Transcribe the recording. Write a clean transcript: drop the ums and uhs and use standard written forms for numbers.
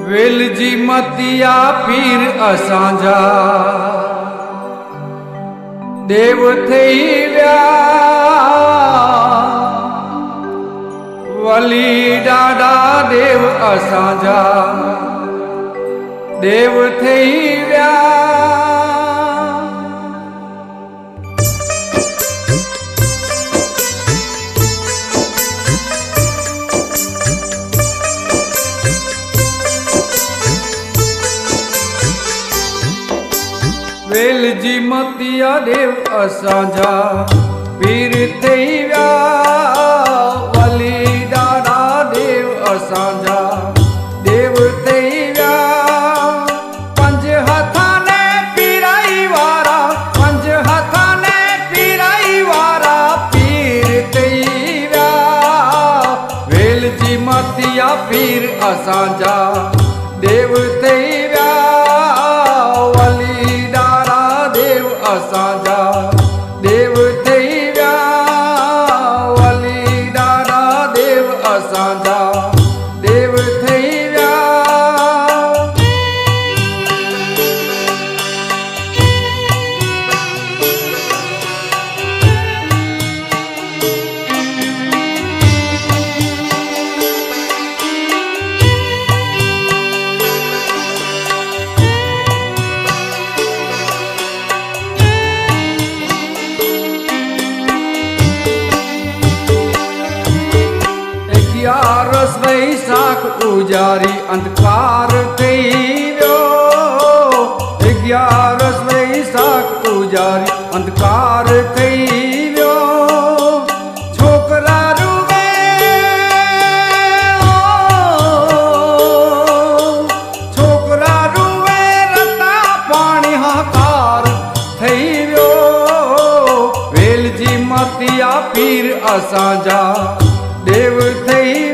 वेलजी मतिया पीर असांजा देव थई विया वली ॾाढा देव असांजा देव थई विया। वेलजी मतिया देव असांजा पीर थई विया वली ॾाढा देव असांजा देव थई विया। पंज हथां ने पीराई वारा पंज हथां ने पीराई वारा पीर थई विया वेलजी मतिया पीर असांजा देव थई विया असांजा देव थई विया वली ॾाढा देव असांजा देव थई विया। ग्यारस वैसाख उजारी अंधकार थई वियो ग्यारस वैसाख उजारी अंधकार थई वियो। छोकरा रुवे छोकरा रुवे रता पाणी हाकार थई वियो वेलजी मतिया पीर असांजा देव थई